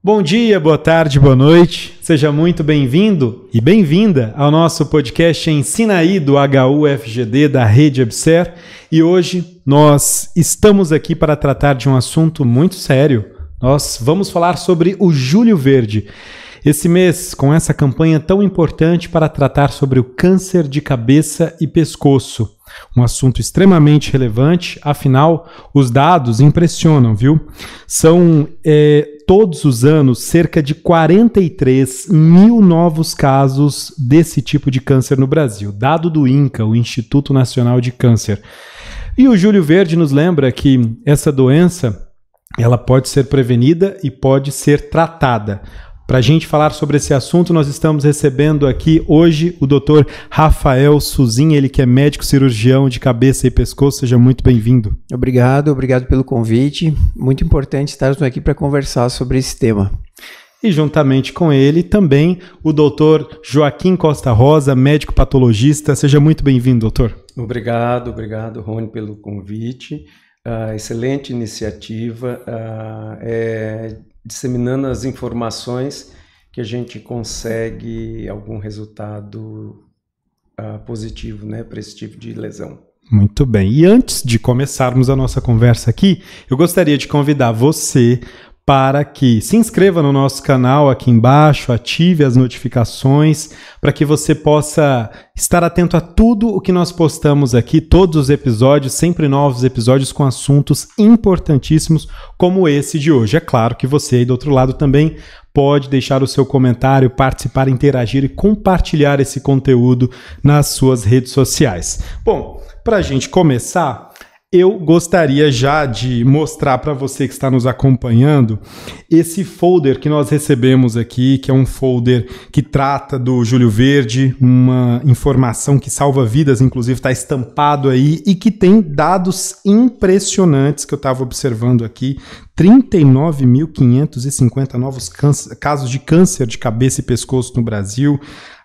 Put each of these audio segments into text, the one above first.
Bom dia, boa tarde, boa noite. Seja muito bem-vindo e bem-vinda ao nosso podcast Ensina Aí do HUFGD da Rede EBSER. E hoje nós estamos aqui para tratar de um assunto muito sério. Nós vamos falar sobre o Julho Verde. Esse mês, com essa campanha tão importante para tratar sobre o câncer de cabeça e pescoço. Um assunto extremamente relevante, afinal, os dados impressionam, viu? São todos os anos cerca de 43 mil novos casos desse tipo de câncer no Brasil. Dado do INCA, o Instituto Nacional de Câncer. E o Julho Verde nos lembra que essa doença ela pode ser prevenida e pode ser tratada. Para a gente falar sobre esse assunto, nós estamos recebendo aqui hoje o Dr. Rafael Suzin, ele que é médico cirurgião de cabeça e pescoço. Seja muito bem-vindo. Obrigado pelo convite. Muito importante estarmos aqui para conversar sobre esse tema. E juntamente com ele também o Dr. Joaquim Costa Rosa, médico patologista. Seja muito bem-vindo, doutor. Obrigado, Rony, pelo convite. Excelente iniciativa. Disseminando as informações que a gente consegue algum resultado positivo, né, para esse tipo de lesão. Muito bem. E antes de começarmos a nossa conversa aqui, eu gostaria de convidar você para que se inscreva no nosso canal aqui embaixo, ative as notificações, para que você possa estar atento a tudo o que nós postamos aqui, todos os episódios, sempre novos episódios com assuntos importantíssimos como esse de hoje. É claro que você aí do outro lado também pode deixar o seu comentário, participar, interagir e compartilhar esse conteúdo nas suas redes sociais. Bom, para a gente começar, eu gostaria já de mostrar para você que está nos acompanhando esse folder que nós recebemos aqui, que é um folder que trata do Julho Verde, uma informação que salva vidas, inclusive está estampado aí, e que tem dados impressionantes que eu estava observando aqui. 39.550 novos casos de câncer de cabeça e pescoço no Brasil.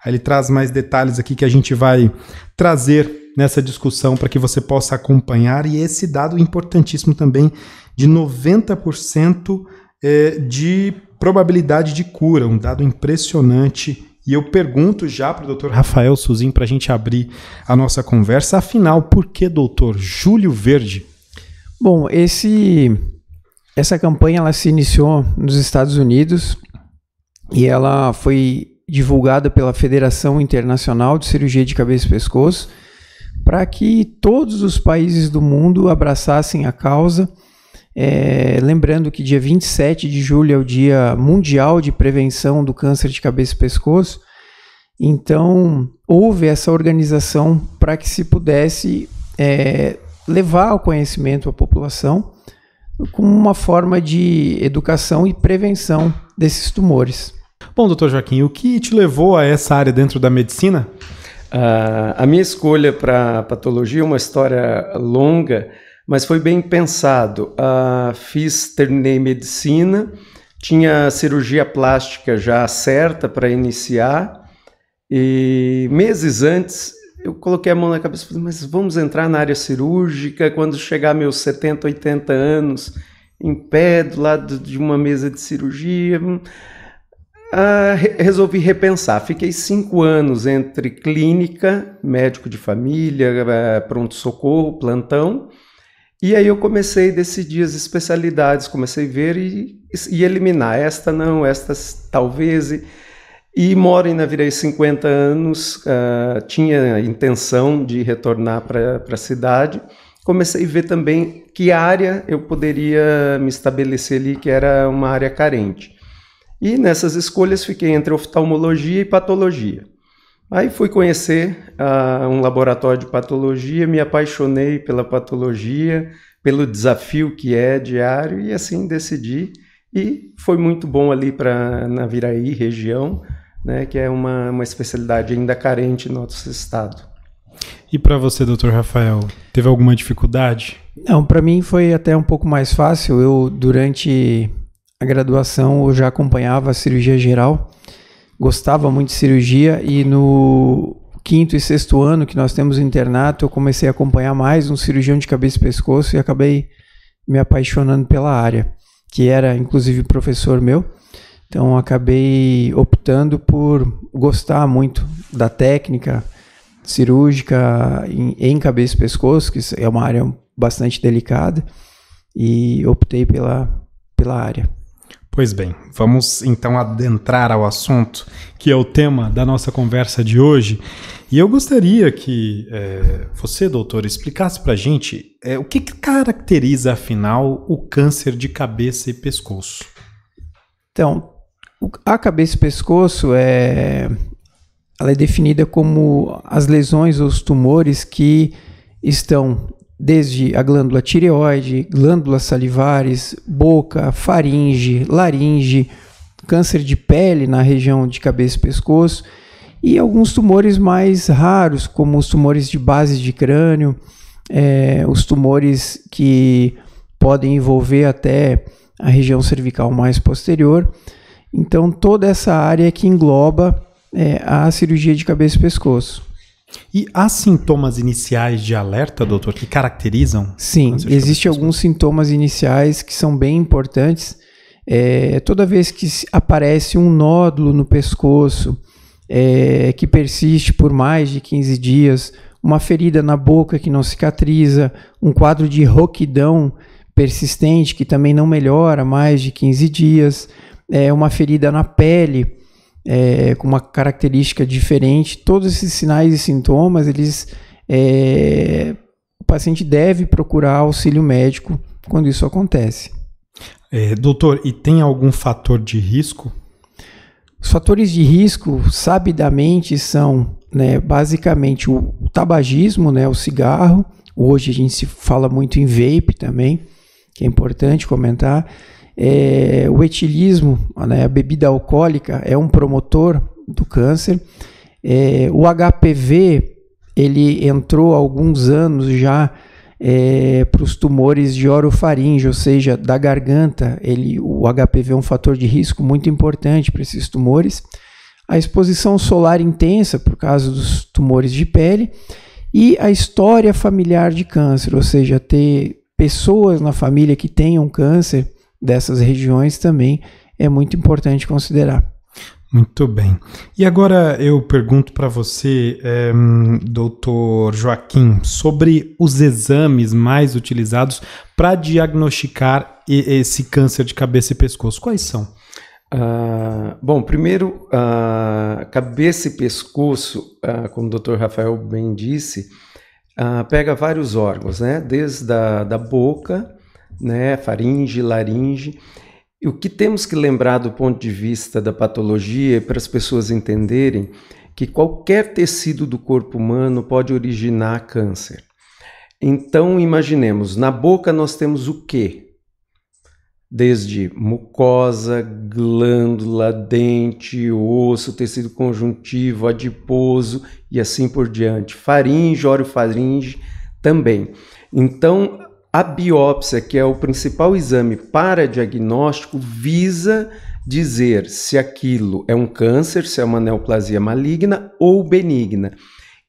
Aí ele traz mais detalhes aqui que a gente vai trazer nessa discussão para que você possa acompanhar, e esse dado importantíssimo também de 90% de probabilidade de cura, um dado impressionante. E eu pergunto já para o Dr. Rafael Suzin para a gente abrir a nossa conversa, afinal, por que, doutor, Julho Verde? Bom, essa campanha ela se iniciou nos Estados Unidos e ela foi divulgada pela Federação Internacional de Cirurgia de Cabeça e Pescoço, para que todos os países do mundo abraçassem a causa. Lembrando que dia 27 de julho é o Dia Mundial de Prevenção do Câncer de Cabeça e Pescoço. Então, houve essa organização para que se pudesse levar ao conhecimento à população com uma forma de educação e prevenção desses tumores. Bom, doutor Joaquim, o que te levou a essa área dentro da medicina? A minha escolha para patologia é uma história longa, mas foi bem pensado. Terminei medicina, tinha cirurgia plástica já certa para iniciar, e meses antes eu coloquei a mão na cabeça e falei, mas vamos entrar na área cirúrgica quando chegar meus 70, 80 anos, em pé, do lado de uma mesa de cirurgia. Resolvi repensar. Fiquei 5 anos entre clínica, médico de família, pronto-socorro, plantão, e aí eu comecei a decidir as especialidades, comecei a ver e eliminar. Esta não, estas talvez. E moro em Naviraí 50 anos, tinha intenção de retornar para a cidade. Comecei a ver também que área eu poderia me estabelecer ali, que era uma área carente. E nessas escolhas fiquei entre oftalmologia e patologia. Aí fui conhecer um laboratório de patologia, me apaixonei pela patologia, pelo desafio que é diário, e assim decidi. E foi muito bom ali para Naviraí, região, né, que é uma especialidade ainda carente no nosso estado. E para você, doutor Rafael, teve alguma dificuldade? Não, para mim foi até um pouco mais fácil. Eu, durante a graduação, eu já acompanhava a cirurgia geral, gostava muito de cirurgia, e no 5º e 6º ano que nós temos o internato, eu comecei a acompanhar mais um cirurgião de cabeça e pescoço e acabei me apaixonando pela área. que era inclusive professor meu. Então acabei optando por gostar muito da técnica cirúrgica em cabeça e pescoço, que é uma área bastante delicada, e optei pela área. Pois bem, vamos então adentrar ao assunto, que é o tema da nossa conversa de hoje. E eu gostaria que você, doutor, explicasse para a gente o que caracteriza, afinal, o câncer de cabeça e pescoço. Então, a cabeça e pescoço ela é definida como as lesões ou os tumores que estão desde a glândula tireoide, glândulas salivares, boca, faringe, laringe, câncer de pele na região de cabeça e pescoço e alguns tumores mais raros, como os tumores de base de crânio, os tumores que podem envolver até a região cervical mais posterior. Então, toda essa área que engloba a cirurgia de cabeça e pescoço. E há sintomas iniciais de alerta, doutor, que caracterizam? Sim, existem alguns sintomas iniciais que são bem importantes. Toda vez que aparece um nódulo no pescoço que persiste por mais de 15 dias, uma ferida na boca que não cicatriza, um quadro de rouquidão persistente que também não melhora há mais de 15 dias, uma ferida na pele, com uma característica diferente, todos esses sinais e sintomas, o paciente deve procurar auxílio médico quando isso acontece. Doutor, e tem algum fator de risco? Os fatores de risco, sabidamente, são basicamente o tabagismo, o cigarro. Hoje a gente se fala muito em vape também, que é importante comentar. O etilismo, a bebida alcoólica, é um promotor do câncer. O HPV, ele entrou há alguns anos já para os tumores de orofaringe, ou seja, da garganta. O HPV é um fator de risco muito importante para esses tumores. A exposição solar intensa, por causa dos tumores de pele, e a história familiar de câncer, ou seja, ter pessoas na família que tenham câncer dessas regiões também é muito importante considerar. Muito bem. E agora eu pergunto para você, doutor Joaquim, sobre os exames mais utilizados para diagnosticar esse câncer de cabeça e pescoço. Quais são? Bom, primeiro, cabeça e pescoço, como o doutor Rafael bem disse, pega vários órgãos, desde da boca, faringe, laringe. E o que temos que lembrar do ponto de vista da patologia, para as pessoas entenderem que qualquer tecido do corpo humano pode originar câncer. Então, imaginemos, na boca nós temos o quê? Desde mucosa, glândula, dente, osso, tecido conjuntivo, adiposo e assim por diante. Faringe, orofaringe também. Então, a biópsia, que é o principal exame para diagnóstico, visa dizer se aquilo é um câncer, se é uma neoplasia maligna ou benigna,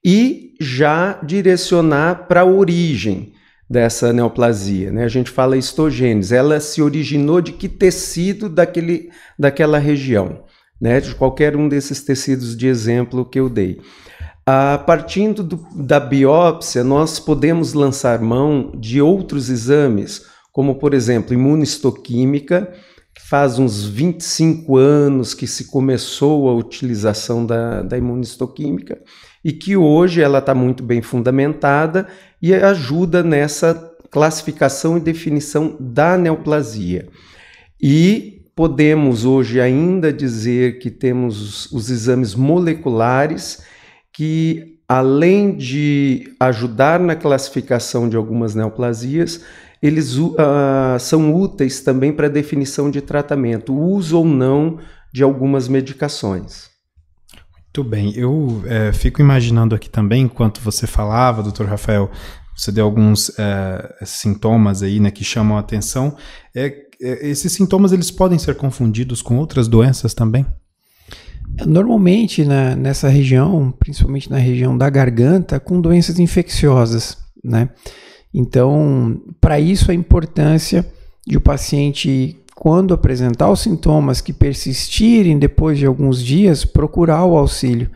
e já direcionar para a origem dessa neoplasia. A gente fala histogênese, ela se originou de que tecido daquela região, de qualquer um desses tecidos de exemplo que eu dei. Partindo da biópsia, nós podemos lançar mão de outros exames, como, por exemplo, imunistoquímica, que faz uns 25 anos que se começou a utilização da imunistoquímica e que hoje ela está muito bem fundamentada e ajuda nessa classificação e definição da neoplasia. E podemos hoje ainda dizer que temos os exames moleculares, que além de ajudar na classificação de algumas neoplasias, eles são úteis também para a definição de tratamento, o uso ou não de algumas medicações. Muito bem, eu fico imaginando aqui também, enquanto você falava, doutor Rafael, você deu alguns sintomas aí, que chamam a atenção. Esses sintomas, eles podem ser confundidos com outras doenças também? Normalmente, nessa região, principalmente na região da garganta, com doenças infecciosas, Então, para isso a importância de o paciente quando apresentar os sintomas que persistirem depois de alguns dias, procurar o auxílio,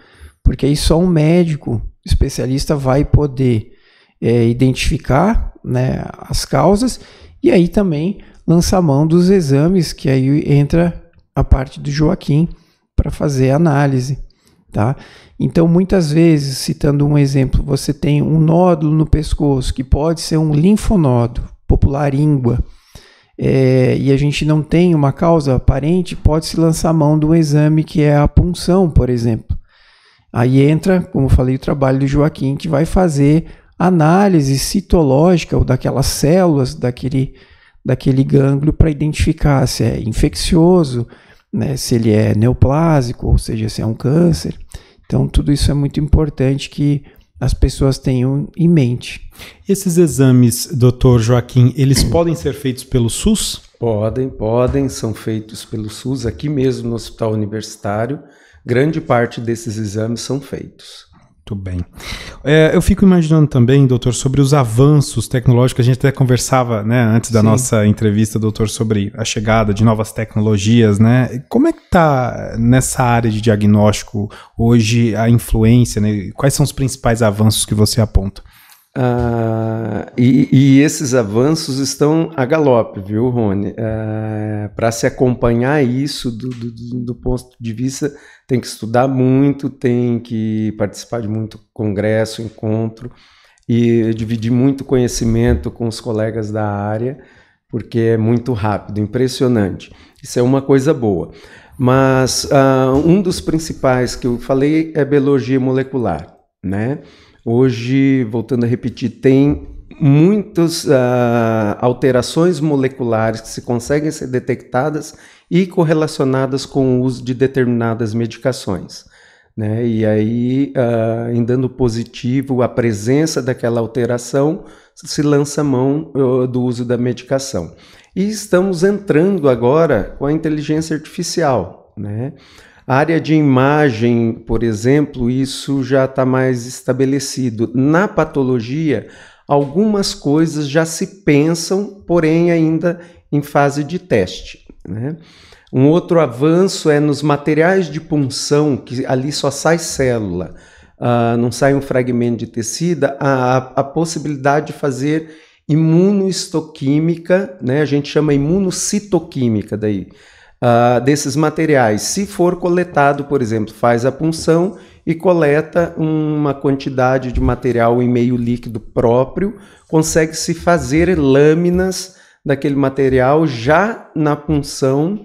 porque aí só um médico especialista vai poder identificar, né, as causas e aí também lançar mão dos exames, que aí entra a parte do Joaquim para fazer a análise, tá? Então, muitas vezes, citando um exemplo, você tem um nódulo no pescoço, que pode ser um linfonodo, popular íngua, e a gente não tem uma causa aparente, pode-se lançar mão de um exame que é a punção, por exemplo. Aí entra, como eu falei, o trabalho do Joaquim, que vai fazer análise citológica ou daquelas células daquele gânglio para identificar se é infeccioso, né, se ele é neoplásico, ou seja, se é um câncer. Então, tudo isso é muito importante que as pessoas tenham em mente. Esses exames, Dr. Joaquim, eles podem ser feitos pelo SUS? Podem, são feitos pelo SUS, aqui mesmo no Hospital Universitário. Grande parte desses exames são feitos. Muito bem. Eu fico imaginando também, doutor, sobre os avanços tecnológicos. A gente até conversava, né, antes da nossa entrevista, doutor, sobre a chegada de novas tecnologias, né? Como é que está nessa área de diagnóstico hoje a influência, né? Quais são os principais avanços que você aponta? E esses avanços estão a galope, viu, Rony? Para se acompanhar isso do ponto de vista, tem que estudar muito, tem que participar de muito congresso, encontro e dividir muito conhecimento com os colegas da área, porque é muito rápido, impressionante. Isso é uma coisa boa. Mas um dos principais que eu falei é biologia molecular, né? Hoje, voltando a repetir, tem muitas alterações moleculares que se conseguem ser detectadas e correlacionadas com o uso de determinadas medicações, né? E aí, em dando positivo a presença daquela alteração, se lança mão do uso da medicação. E estamos entrando agora com a inteligência artificial, né? A área de imagem, por exemplo, isso já está mais estabelecido. Na patologia, algumas coisas já se pensam, porém ainda em fase de teste, né? Um outro avanço é nos materiais de punção, que ali só sai célula, não sai um fragmento de tecido, a possibilidade de fazer imunohistoquímica, né? A gente chama imunocitoquímica daí. Desses materiais, se for coletado, por exemplo, faz a punção e coleta uma quantidade de material em meio líquido próprio, consegue-se fazer lâminas daquele material já na punção,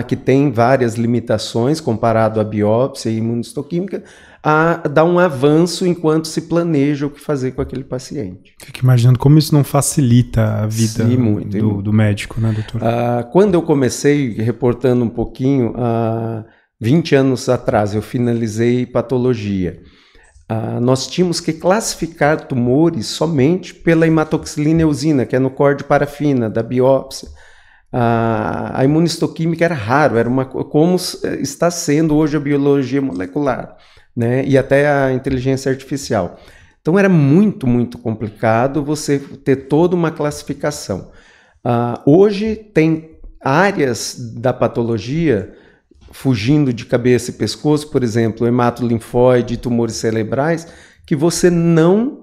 que tem várias limitações comparado à biópsia e imunohistoquímica, dá um avanço enquanto se planeja o que fazer com aquele paciente. Fico imaginando como isso não facilita a vida do médico, né, doutor? Quando eu comecei, reportando um pouquinho, 20 anos atrás, eu finalizei patologia. Nós tínhamos que classificar tumores somente pela hematoxilina eosina, que é no core de parafina, da biópsia. A imunohistoquímica era raro, como está sendo hoje a biologia molecular, né? E até a inteligência artificial. Então era muito, muito complicado você ter toda uma classificação. Hoje tem áreas da patologia, fugindo de cabeça e pescoço, por exemplo, hematolinfóide e tumores cerebrais, que você não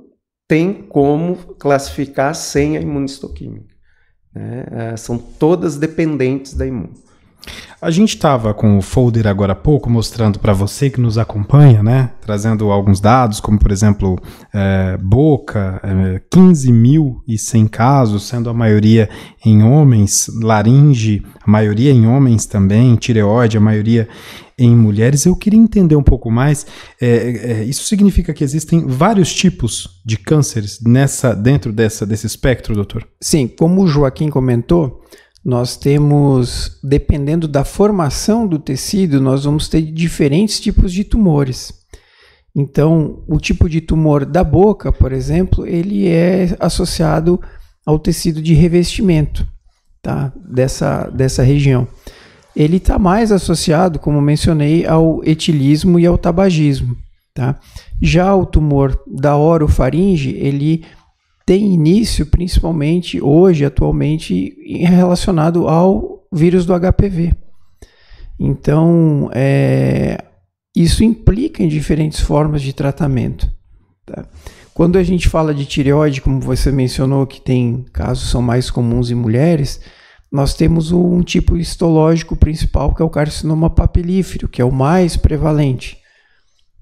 tem como classificar sem a imunohistoquímica, né? São todas dependentes da imuno. A gente estava com o folder agora há pouco mostrando para você que nos acompanha, né, trazendo alguns dados, como por exemplo, boca, 15.100 casos, sendo a maioria em homens, laringe, a maioria em homens também, tireoide, a maioria em mulheres. Eu queria entender um pouco mais, isso significa que existem vários tipos de cânceres dentro desse espectro, doutor? Sim, como o Joaquim comentou, nós temos, dependendo da formação do tecido, nós vamos ter diferentes tipos de tumores. Então, o tipo de tumor da boca, por exemplo, ele é associado ao tecido de revestimento, tá? dessa região. Ele está mais associado, como mencionei, ao etilismo e ao tabagismo, tá? Já o tumor da orofaringe, ele tem início principalmente hoje, atualmente, relacionado ao vírus do HPV. Então, isso implica em diferentes formas de tratamento. Tá? Quando a gente fala de tireoide, como você mencionou, que tem casos são mais comuns em mulheres, nós temos um tipo histológico principal, que é o carcinoma papilífero, que é o mais prevalente.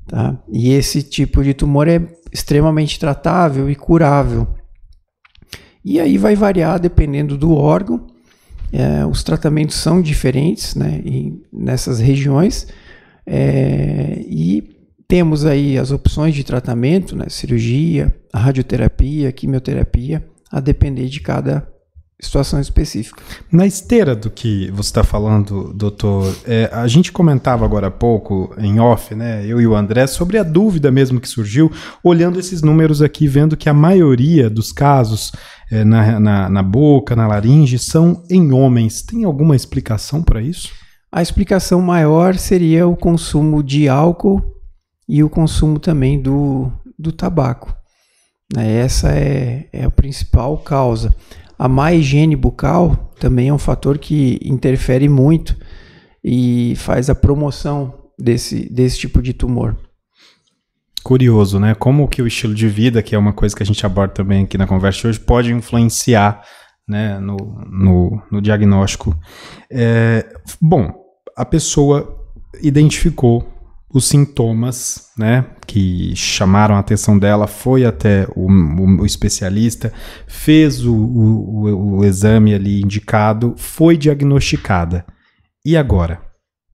Tá? E esse tipo de tumor é extremamente tratável e curável. E aí vai variar dependendo do órgão. Os tratamentos são diferentes, né, nessas regiões. E temos aí as opções de tratamento, né, cirurgia, a radioterapia, a quimioterapia, a depender de cada situação específica. Na esteira do que você está falando, doutor, a gente comentava agora há pouco, em off, né, eu e o André, sobre a dúvida mesmo que surgiu, olhando esses números aqui, vendo que a maioria dos casos na boca, na laringe, são em homens. Tem alguma explicação para isso? A explicação maior seria o consumo de álcool e o consumo também do tabaco. Essa é a principal causa. A má higiene bucal também é um fator que interfere muito e faz a promoção desse tipo de tumor. Curioso, né? Como que o estilo de vida, que é uma coisa que a gente aborda também aqui na conversa de hoje, pode influenciar, né, no diagnóstico. Bom, a pessoa identificou os sintomas, né, que chamaram a atenção dela, foi até o especialista, fez o exame ali indicado, foi diagnosticada. E agora?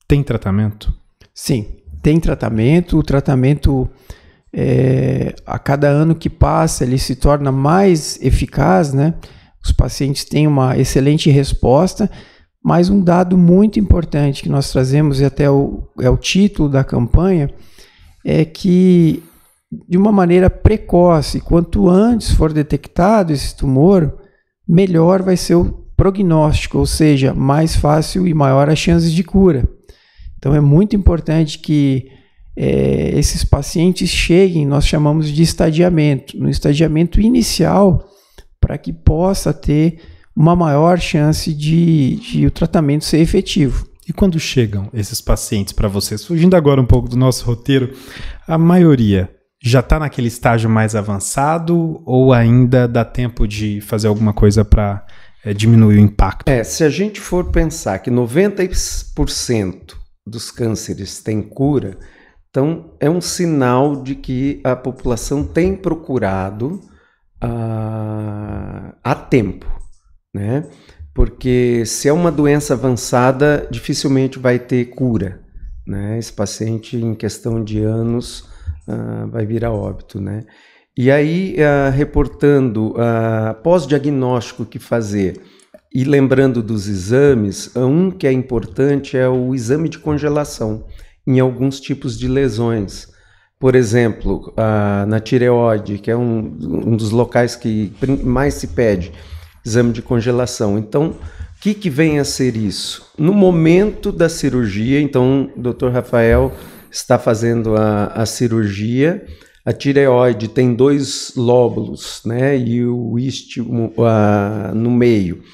Tem tratamento? Sim, tem tratamento. O tratamento, a cada ano que passa, ele se torna mais eficaz, né? Os pacientes têm uma excelente resposta. Mas um dado muito importante que nós trazemos, e até é o título da campanha, é que de uma maneira precoce, quanto antes for detectado esse tumor, melhor vai ser o prognóstico, ou seja, mais fácil e maior as chances de cura. Então é muito importante que esses pacientes cheguem, nós chamamos de estadiamento, no estadiamento inicial, para que possa ter uma maior chance de o tratamento ser efetivo. E quando chegam esses pacientes para vocês, fugindo agora um pouco do nosso roteiro, a maioria já está naquele estágio mais avançado ou ainda dá tempo de fazer alguma coisa para diminuir o impacto? Se a gente for pensar que 90% dos cânceres têm cura, então é um sinal de que a população tem procurado a tempo. Né? Porque se é uma doença avançada, dificilmente vai ter cura, né? Esse paciente, em questão de anos, vai vir a óbito, né? E aí, reportando pós-diagnóstico que fazer e lembrando dos exames, um que é importante é o exame de congelação em alguns tipos de lesões. Por exemplo, na tireoide, que é um dos locais que mais se pede, exame de congelação. Então, o que vem a ser isso? No momento da cirurgia, então o Dr. Rafael está fazendo a cirurgia, a tireoide tem 2 lóbulos, né, e o istmo no meio.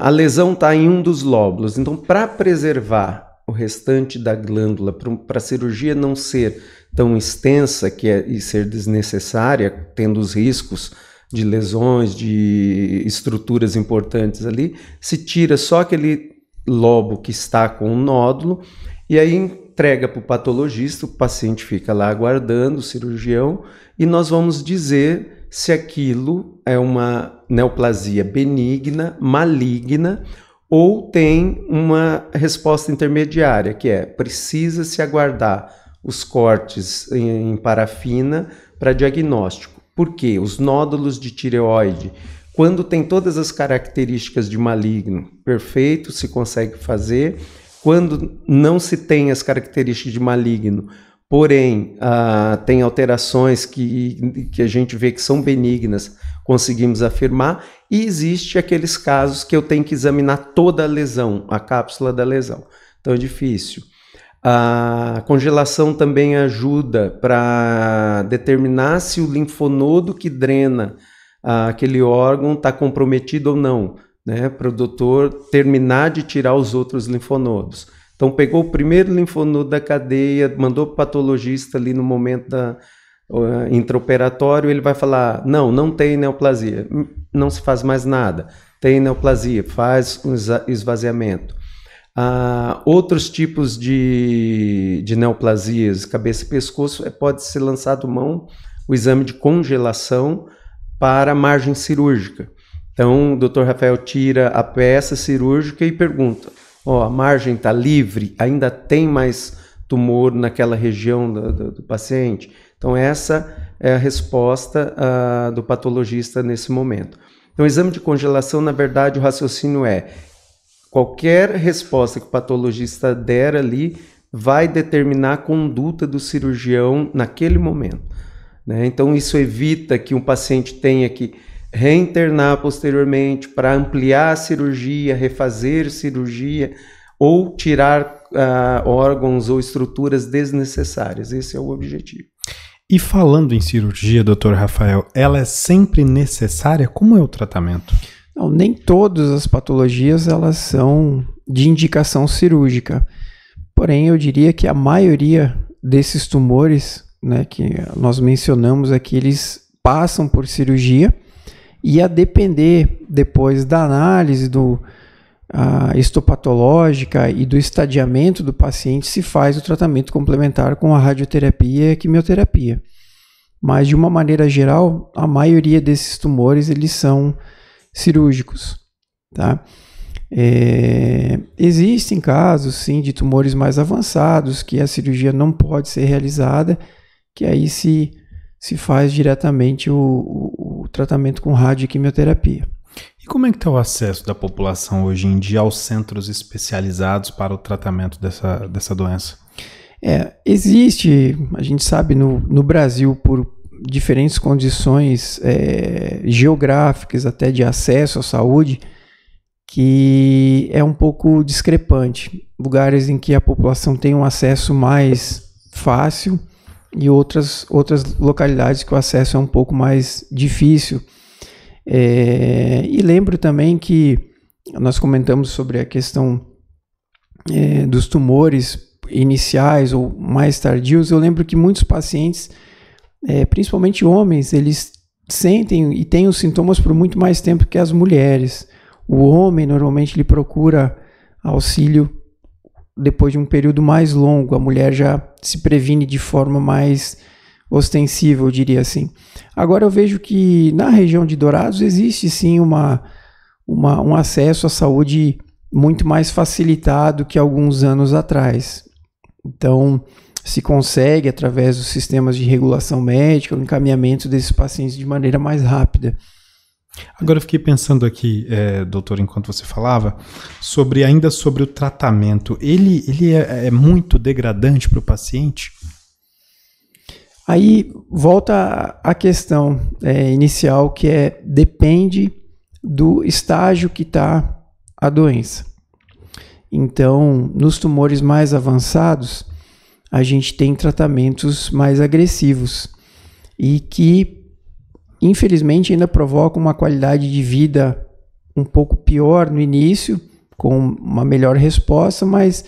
A lesão está em um dos lóbulos, então para preservar o restante da glândula, para a cirurgia não ser tão extensa e ser desnecessária, tendo os riscos de lesões, de estruturas importantes ali, se tira só aquele lobo que está com um nódulo e aí entrega para o patologista, o paciente fica lá aguardando o cirurgião e nós vamos dizer se aquilo é uma neoplasia benigna, maligna ou tem uma resposta intermediária, que precisa se aguardar os cortes em parafina para diagnóstico. Por quê? Os nódulos de tireoide, quando tem todas as características de maligno, perfeito, se consegue fazer. Quando não se tem as características de maligno, porém tem alterações que a gente vê que são benignas, conseguimos afirmar. E existe aqueles casos que eu tenho que examinar toda a lesão, a cápsula da lesão. Então é difícil. A congelação também ajuda para determinar se o linfonodo que drena aquele órgão está comprometido ou não. né, para o doutor terminar de tirar os outros linfonodos. Então, pegou o primeiro linfonodo da cadeia, mandou para o patologista ali no momento intraoperatório, ele vai falar, não tem neoplasia, não se faz mais nada. Tem neoplasia, faz um esvaziamento. Outros tipos de neoplasias, cabeça e pescoço, pode ser lançado mão o exame de congelação para a margem cirúrgica. Então, o Dr. Rafael tira a peça cirúrgica e pergunta, a margem está livre? Ainda tem mais tumor naquela região do paciente? Então, essa é a resposta do patologista nesse momento. Então, o exame de congelação, na verdade, o raciocínio é qualquer resposta que o patologista der ali vai determinar a conduta do cirurgião naquele momento, né? Então, isso evita que um paciente tenha que reinternar posteriormente para ampliar a cirurgia, refazer cirurgia ou tirar órgãos ou estruturas desnecessárias. Esse é o objetivo. E falando em cirurgia, Dr. Rafael, ela é sempre necessária? Como é o tratamento? Não, nem todas as patologias elas são de indicação cirúrgica. Porém, eu diria que a maioria desses tumores, né, que nós mencionamos aqui, eles passam por cirurgia. E a depender depois da análise histopatológica e do estadiamento do paciente, se faz o tratamento complementar com a radioterapia e a quimioterapia. Mas, de uma maneira geral, a maioria desses tumores eles são cirúrgicos. Tá? Existem casos, sim, de tumores mais avançados que a cirurgia não pode ser realizada, que aí se faz diretamente o tratamento com radioquimioterapia. E como é que está o acesso da população hoje em dia aos centros especializados para o tratamento dessa doença? Existe, a gente sabe, no Brasil, por diferentes condições geográficas, até de acesso à saúde, que é um pouco discrepante. Lugares em que a população tem um acesso mais fácil e outras localidades que o acesso é um pouco mais difícil. E lembro também que nós comentamos sobre a questão dos tumores iniciais ou mais tardios. Eu lembro que muitos pacientes, principalmente homens, eles sentem e têm os sintomas por muito mais tempo que as mulheres. O homem normalmente ele procura auxílio depois de um período mais longo. A mulher já se previne de forma mais ostensiva, eu diria assim. Agora eu vejo que na região de Dourados existe sim um acesso à saúde muito mais facilitado que alguns anos atrás. Então, se consegue, através dos sistemas de regulação médica, o encaminhamento desses pacientes de maneira mais rápida. Agora eu fiquei pensando aqui, doutor, enquanto você falava, ainda sobre o tratamento. Ele é muito degradante para o paciente? Aí volta a questão inicial, que depende do estágio que está a doença. Então, nos tumores mais avançados, a gente tem tratamentos mais agressivos e que, infelizmente, ainda provocam uma qualidade de vida um pouco pior no início, com uma melhor resposta, mas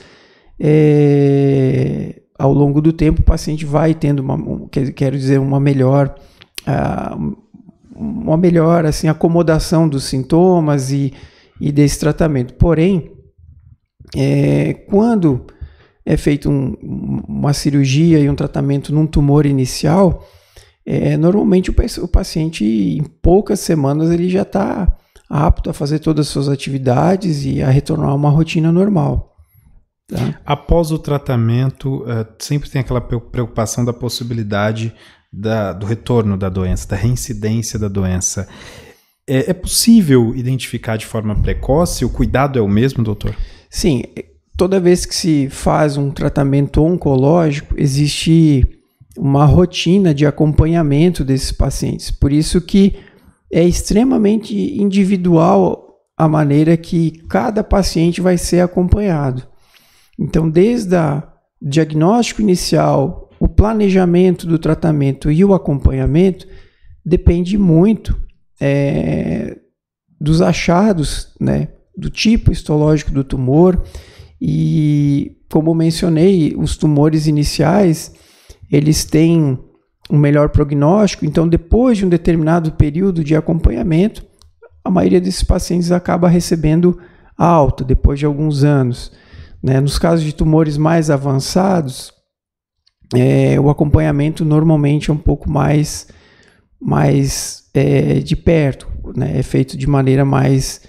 ao longo do tempo o paciente vai tendo uma melhor assim, acomodação dos sintomas e desse tratamento. Porém, quando é feita uma cirurgia e um tratamento num tumor inicial, normalmente o paciente, em poucas semanas, ele já está apto a fazer todas as suas atividades e a retornar a uma rotina normal. Tá? Após o tratamento, sempre tem aquela preocupação da possibilidade do retorno da doença, da reincidência da doença. É possível identificar de forma precoce? O cuidado é o mesmo, doutor? Sim. Toda vez que se faz um tratamento oncológico, existe uma rotina de acompanhamento desses pacientes. Por isso que é extremamente individual a maneira que cada paciente vai ser acompanhado. Então, desde o diagnóstico inicial, o planejamento do tratamento e o acompanhamento depende muito dos achados, né, do tipo histológico do tumor. E, como mencionei, os tumores iniciais, eles têm um melhor prognóstico, então depois de um determinado período de acompanhamento, a maioria desses pacientes acaba recebendo alta depois de alguns anos, né? Nos casos de tumores mais avançados, o acompanhamento normalmente é um pouco mais de perto, né? É feito de maneira mais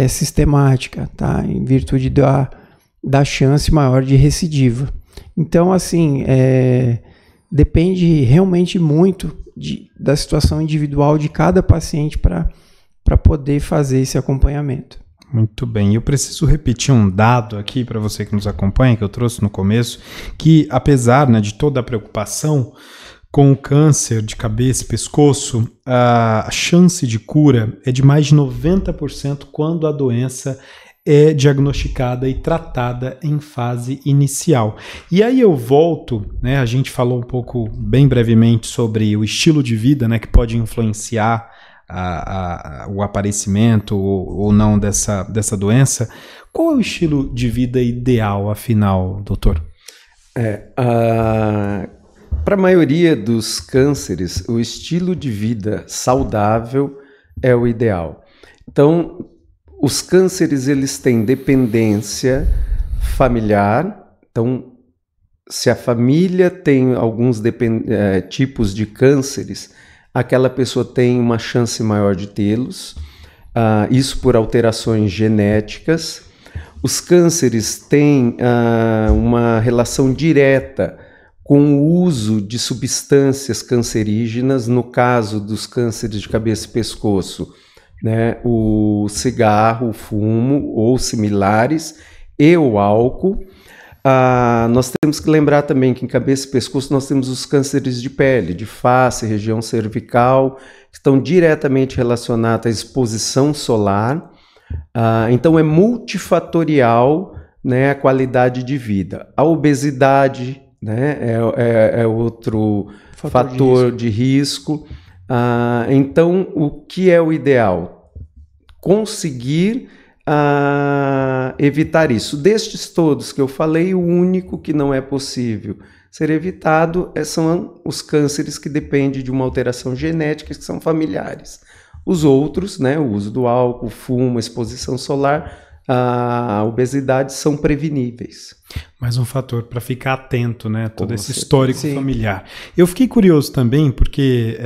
sistemática, tá? Em virtude da chance maior de recidiva. Então, assim, depende realmente muito da situação individual de cada paciente para poder fazer esse acompanhamento. Muito bem, eu preciso repetir um dado aqui para você que nos acompanha, que eu trouxe no começo, que apesar, né, de toda a preocupação com o câncer de cabeça e pescoço, a chance de cura é de mais de 90% quando a doença é diagnosticada e tratada em fase inicial. E aí eu volto, né, a gente falou um pouco, bem brevemente, sobre o estilo de vida, né, que pode influenciar o aparecimento ou não dessa doença. Qual é o estilo de vida ideal, afinal, doutor? Para a maioria dos cânceres, o estilo de vida saudável é o ideal. Então, os cânceres, eles têm dependência familiar. Então, se a família tem alguns tipos de cânceres, aquela pessoa tem uma chance maior de tê-los. Isso por alterações genéticas. Os cânceres têm uma relação direta com o uso de substâncias cancerígenas, no caso dos cânceres de cabeça e pescoço, né, o cigarro, o fumo ou similares e o álcool. Nós temos que lembrar também que em cabeça e pescoço nós temos os cânceres de pele, de face, região cervical, que estão diretamente relacionados à exposição solar. Então é multifatorial, né, a qualidade de vida. A obesidade, né, é outro fator de risco. Então, o que é o ideal? Conseguir evitar isso. Destes todos que eu falei, o único que não é possível ser evitado são os cânceres que dependem de uma alteração genética, que são familiares. Os outros, né, o uso do álcool, fumo, exposição solar, a obesidade, são preveníveis. Mais um fator para ficar atento, né? Todo esse histórico familiar. Eu fiquei curioso também, porque,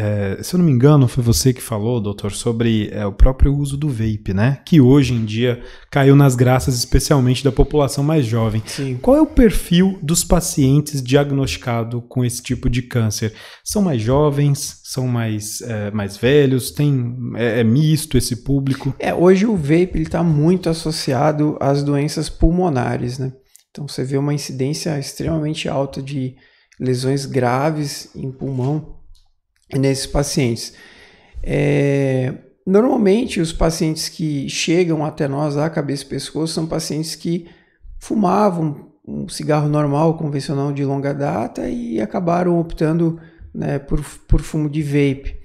se eu não me engano, foi você que falou, doutor, sobre o próprio uso do vape, né? Que hoje em dia caiu nas graças, especialmente da população mais jovem. Sim. Qual é o perfil dos pacientes diagnosticados com esse tipo de câncer? São mais jovens? São mais velhos? É misto esse público? Hoje o vape está muito associado às doenças pulmonares, né? Então você vê uma incidência extremamente alta de lesões graves em pulmão nesses pacientes. Normalmente os pacientes que chegam até nós a cabeça e pescoço são pacientes que fumavam um cigarro normal, convencional de longa data e acabaram optando, né, por fumo de vape.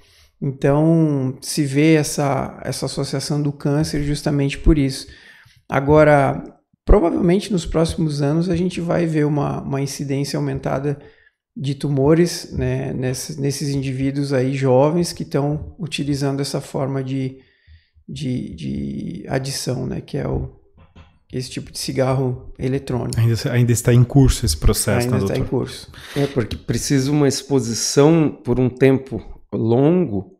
Então se vê essa associação do câncer justamente por isso. Agora, provavelmente nos próximos anos a gente vai ver uma incidência aumentada de tumores, né, nesses indivíduos aí jovens que estão utilizando essa forma de adição, né, que é esse tipo de cigarro eletrônico. Ainda está em curso esse processo, ainda né, está doutor? em curso. Porque precisa uma exposição por um tempo longo,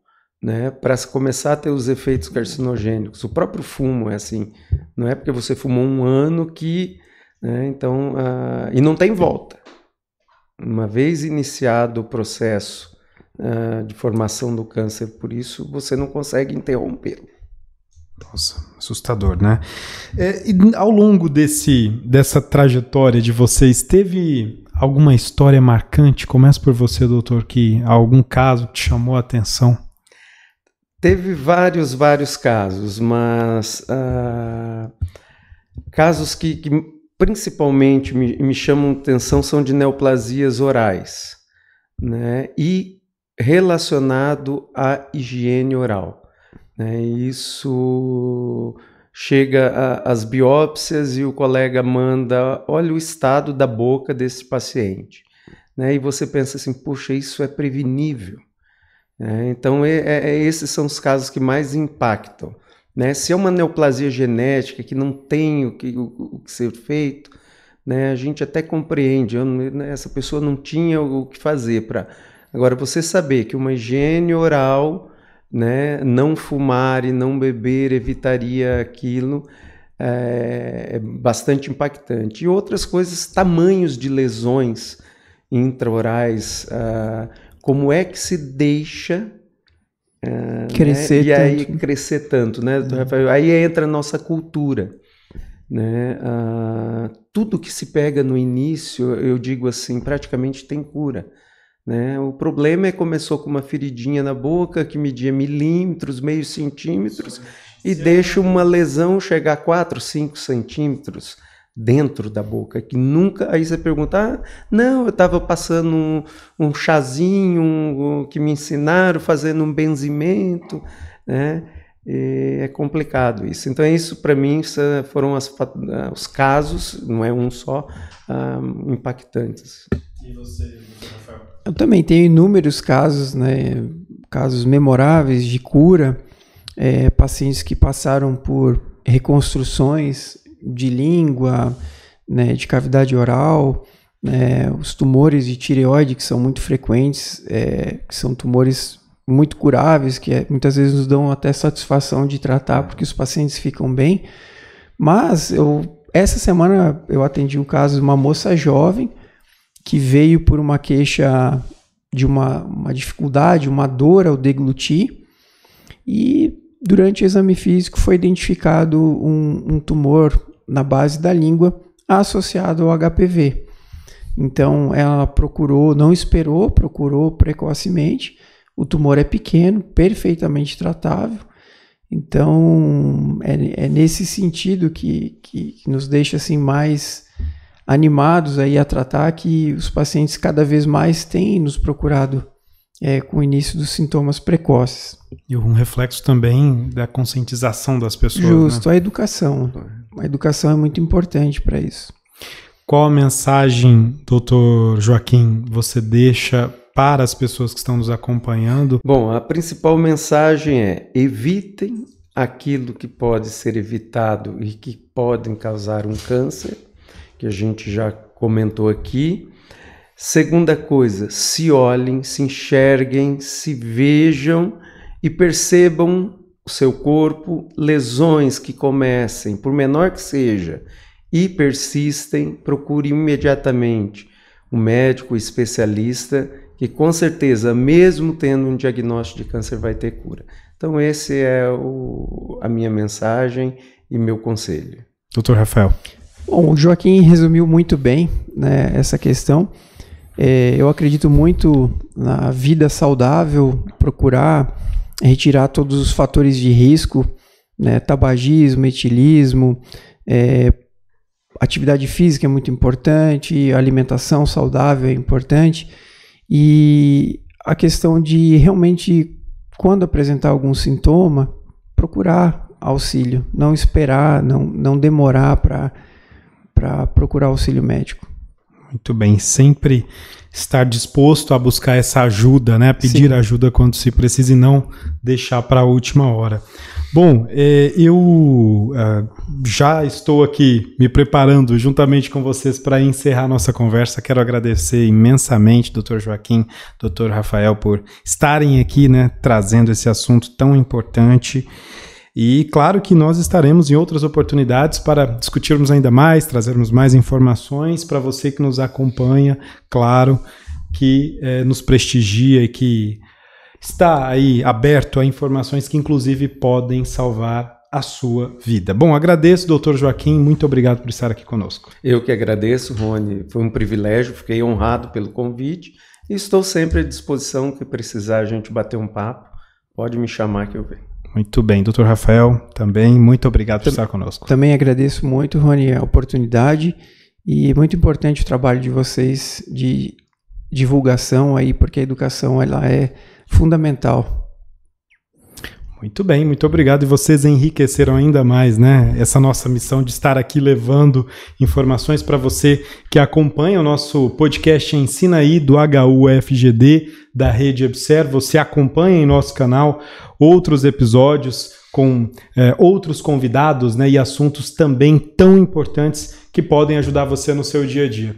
né, para começar a ter os efeitos carcinogênicos. O próprio fumo é assim, não é porque você fumou um ano que, né, então, e não tem volta. Uma vez iniciado o processo de formação do câncer, por isso você não consegue interrompê-lo. Nossa, assustador, né? E ao longo dessa trajetória de vocês, teve alguma história marcante? Começa por você, doutor, algum caso que te chamou a atenção? Teve vários casos, mas casos que principalmente me chamam atenção são de neoplasias orais, né? E relacionado à higiene oral. né? Isso chega às biópsias e o colega manda, olha o estado da boca desse paciente, né? E você pensa assim, puxa, isso é prevenível. Então, esses são os casos que mais impactam, né? Se é uma neoplasia genética que não tem o que ser feito, né, a gente até compreende, essa pessoa não tinha o que fazer para... Agora, você saber que uma higiene oral, né, não fumar e não beber evitaria aquilo, é bastante impactante. E outras coisas, tamanhos de lesões intraorais, como é que se deixa crescer, né? E aí crescer tanto, né? Aí entra a nossa cultura, né? Tudo que se pega no início, eu digo assim, praticamente tem cura, né? O problema é que começou com uma feridinha na boca que media milímetros, meio centímetros, e deixa uma lesão chegar a 4, 5 centímetros dentro da boca, que nunca... Aí você pergunta, não, eu estava passando um chazinho que me ensinaram, fazendo um benzimento, né? E é complicado isso. Então isso, para mim, foram os casos, não é um só, impactantes. E você, Rafael? Eu também tenho inúmeros casos, né? Casos memoráveis de cura, pacientes que passaram por reconstruções de língua, né, de cavidade oral, né, os tumores de tireoide que são muito frequentes, que são tumores muito curáveis, que muitas vezes nos dão até satisfação de tratar porque os pacientes ficam bem. Mas essa semana eu atendi o caso de uma moça jovem que veio por uma queixa de uma dificuldade, uma dor ao deglutir, e durante o exame físico foi identificado um tumor na base da língua associado ao HPV. Então ela procurou, não esperou, procurou precocemente. O tumor é pequeno, perfeitamente tratável. Então é nesse sentido que nos deixa assim mais animados aí a tratar, que os pacientes cada vez mais têm nos procurado com o início dos sintomas precoces. E um reflexo também da conscientização das pessoas. Justo, né? A educação. A educação é muito importante para isso. Qual a mensagem, doutor Joaquim, você deixa para as pessoas que estão nos acompanhando? Bom, a principal mensagem é: evitem aquilo que pode ser evitado e que podem causar um câncer, que a gente já comentou aqui. Segunda coisa, se olhem, se enxerguem, se vejam e percebam o seu corpo, lesões que comecem, por menor que seja, e persistem, procure imediatamente um médico especialista que com certeza, mesmo tendo um diagnóstico de câncer, vai ter cura. Então esse é a minha mensagem e meu conselho. Doutor Rafael. Bom, o Joaquim resumiu muito bem, né, essa questão. Eu acredito muito na vida saudável, procurar retirar todos os fatores de risco, né, tabagismo, etilismo, atividade física é muito importante, alimentação saudável é importante, e a questão de realmente, quando apresentar algum sintoma, procurar auxílio, não esperar, não demorar para procurar auxílio médico. Muito bem, sempre estar disposto a buscar essa ajuda, né? Pedir Sim. ajuda quando se precisa e não deixar para a última hora. Bom, eu já estou aqui me preparando juntamente com vocês para encerrar nossa conversa. Quero agradecer imensamente, Dr. Joaquim, Dr. Rafael, por estarem aqui, né, trazendo esse assunto tão importante. E claro que nós estaremos em outras oportunidades para discutirmos ainda mais, trazermos mais informações para você que nos acompanha, claro, que nos prestigia e que está aí aberto a informações que inclusive podem salvar a sua vida. Bom, agradeço, doutor Joaquim, muito obrigado por estar aqui conosco. Eu que agradeço, Rony, foi um privilégio, fiquei honrado pelo convite e estou sempre à disposição, que precisar a gente bater um papo, pode me chamar que eu venho. Muito bem, doutor Rafael, também muito obrigado por estar conosco. Também agradeço muito, Rony, a oportunidade, e muito importante o trabalho de vocês de divulgação aí, porque a educação ela é fundamental. Muito bem, muito obrigado. E vocês enriqueceram ainda mais, né? Essa nossa missão de estar aqui levando informações para você que acompanha o nosso podcast Ensina Aí do HUFGD, da Rede EBSER. Você acompanha em nosso canal outros episódios com outros convidados, né? E assuntos também tão importantes que podem ajudar você no seu dia a dia.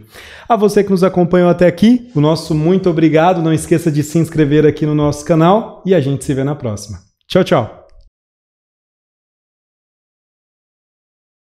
A você que nos acompanhou até aqui, o nosso muito obrigado. Não esqueça de se inscrever aqui no nosso canal e a gente se vê na próxima. Tchau, tchau!